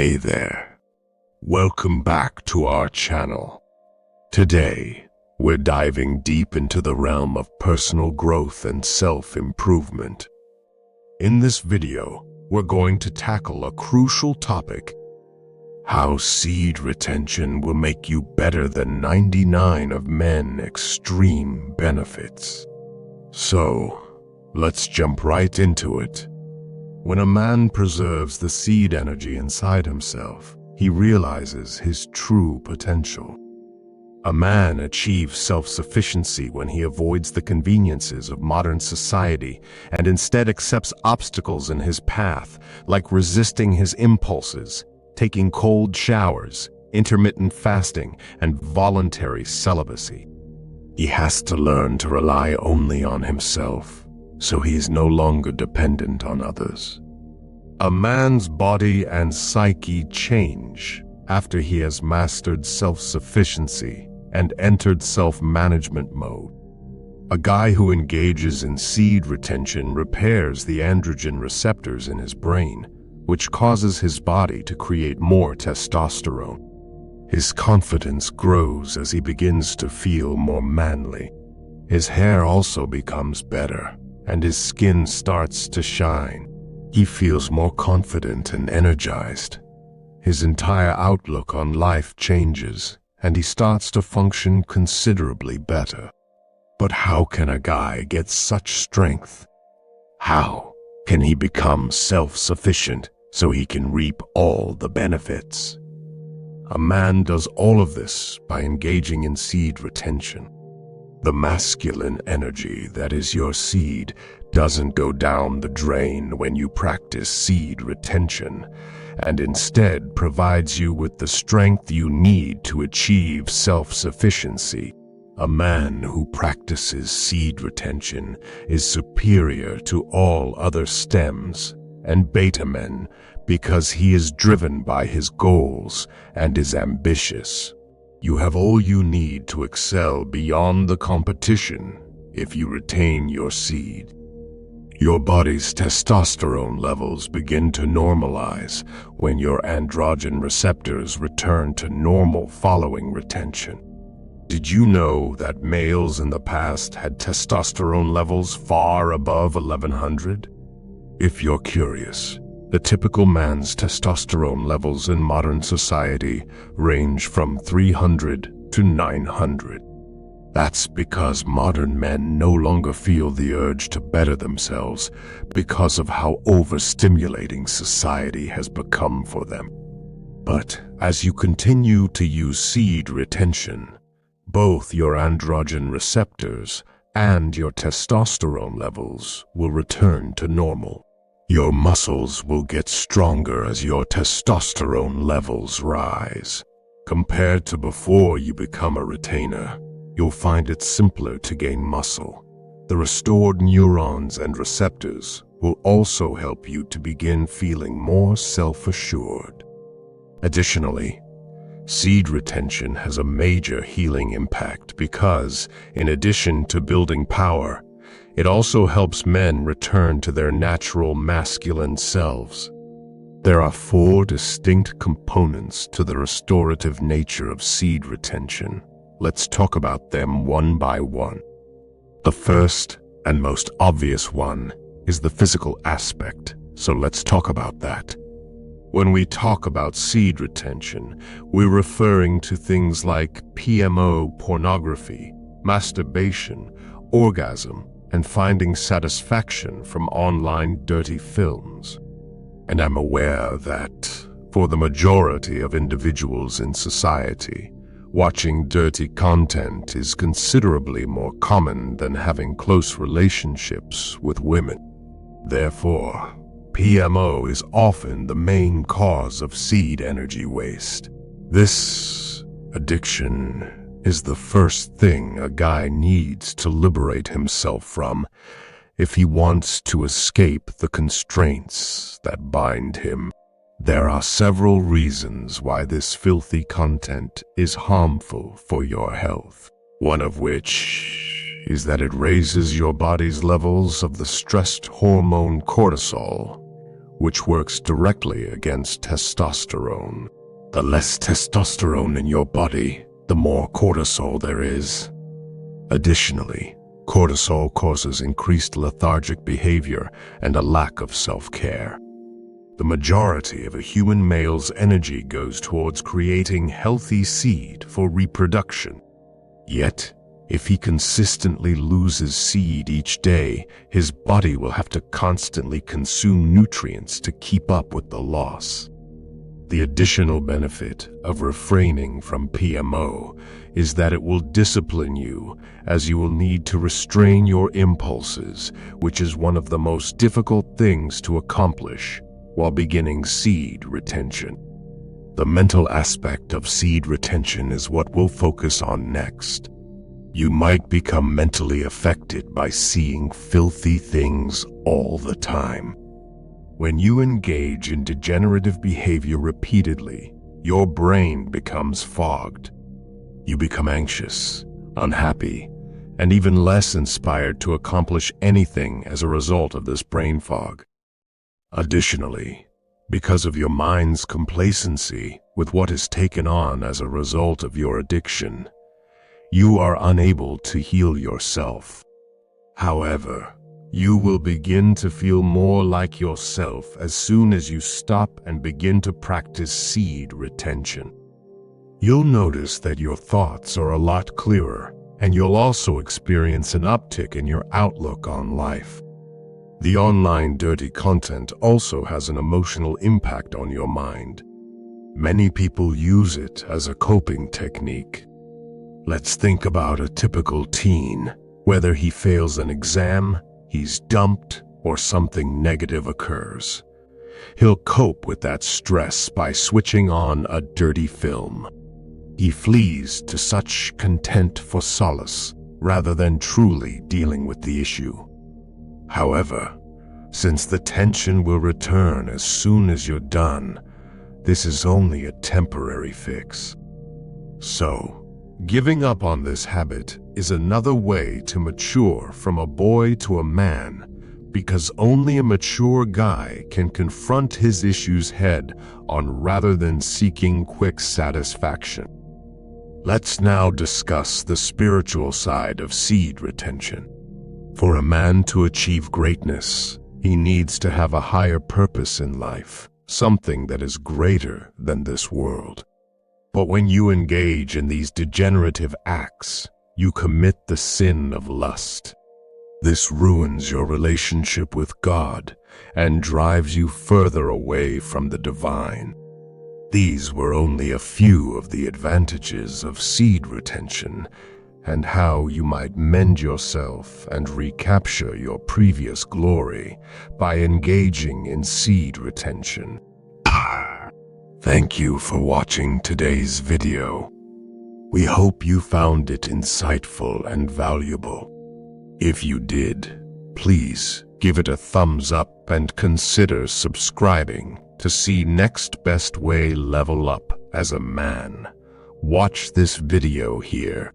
Hey there, welcome back to our channel. Today, we're diving deep into the realm of personal growth and self-improvement. In this video, we're going to tackle a crucial topic: how seed retention will make you better than 99 of men. Extreme benefits. So, let's jump right into it. When a man preserves the seed energy inside himself, he realizes his true potential. A man achieves self-sufficiency when he avoids the conveniences of modern society and instead accepts obstacles in his path, like resisting his impulses, taking cold showers, intermittent fasting, and voluntary celibacy. He has to learn to rely only on himself, so he is no longer dependent on others. A man's body and psyche change after he has mastered self-sufficiency and entered self-management mode. A guy who engages in seed retention repairs the androgen receptors in his brain, which causes his body to create more testosterone. His confidence grows as he begins to feel more manly. His hair also becomes better, and his skin starts to shine. He feels more confident and energized. His entire outlook on life changes, and he starts to function considerably better. But how can a guy get such strength? How can he become self-sufficient so he can reap all the benefits? A man does all of this by engaging in seed retention. The masculine energy that is your seed doesn't go down the drain when you practice seed retention, and instead provides you with the strength you need to achieve self-sufficiency. A man who practices seed retention is superior to all other stems and beta men because he is driven by his goals and is ambitious. You have all you need to excel beyond the competition if you retain your seed. Your body's testosterone levels begin to normalize when your androgen receptors return to normal following retention. Did you know that males in the past had testosterone levels far above 1100? If you're curious, the typical man's testosterone levels in modern society range from 300 to 900. That's because modern men no longer feel the urge to better themselves because of how overstimulating society has become for them. But as you continue to use seed retention, both your androgen receptors and your testosterone levels will return to normal. Your muscles will get stronger as your testosterone levels rise. Compared to before you become a retainer, you'll find it simpler to gain muscle. The restored neurons and receptors will also help you to begin feeling more self-assured. Additionally, seed retention has a major healing impact because, in addition to building power, it also helps men return to their natural masculine selves. There are 4 distinct components to the restorative nature of seed retention. Let's talk about them one by one. The first and most obvious one is the physical aspect, so let's talk about that. When we talk about seed retention, we're referring to things like PMO, pornography, masturbation, orgasm, and finding satisfaction from online dirty films. And I'm aware that, for the majority of individuals in society, watching dirty content is considerably more common than having close relationships with women. Therefore, PMO is often the main cause of seed energy waste. This addiction is the first thing a guy needs to liberate himself from if he wants to escape the constraints that bind him. There are several reasons why this filthy content is harmful for your health. One of which is that it raises your body's levels of the stress hormone cortisol, which works directly against testosterone. The less testosterone in your body, the more cortisol there is. Additionally, cortisol causes increased lethargic behavior and a lack of self-care. The majority of a human male's energy goes towards creating healthy seed for reproduction. Yet, if he consistently loses seed each day, his body will have to constantly consume nutrients to keep up with the loss. The additional benefit of refraining from PMO is that it will discipline you, as you will need to restrain your impulses, which is one of the most difficult things to accomplish while beginning seed retention. The mental aspect of seed retention is what we'll focus on next. You might become mentally affected by seeing filthy things all the time. When you engage in degenerative behavior repeatedly, your brain becomes fogged. You become anxious, unhappy, and even less inspired to accomplish anything as a result of this brain fog. Additionally, because of your mind's complacency with what is taken on as a result of your addiction, you are unable to heal yourself. However, you will begin to feel more like yourself as soon as you stop and begin to practice seed retention. You'll notice that your thoughts are a lot clearer, and you'll also experience an uptick in your outlook on life. The online dirty content also has an emotional impact on your mind. Many people use it as a coping technique. Let's think about a typical teen. Whether he fails an exam, he's dumped, or something negative occurs, he'll cope with that stress by switching on a dirty film. He flees to such content for solace rather than truly dealing with the issue. However, since the tension will return as soon as you're done, this is only a temporary fix. So, giving up on this habit is another way to mature from a boy to a man, because only a mature guy can confront his issues head-on rather than seeking quick satisfaction. Let's now discuss the spiritual side of seed retention. For a man to achieve greatness, he needs to have a higher purpose in life, something that is greater than this world. But when you engage in these degenerative acts, you commit the sin of lust. This ruins your relationship with God and drives you further away from the divine. These were only a few of the advantages of seed retention and how you might mend yourself and recapture your previous glory by engaging in seed retention. Thank you for watching today's video. We hope you found it insightful and valuable. If you did, please give it a thumbs up and consider subscribing to see Next Best Way Level Up as a Man. Watch this video here.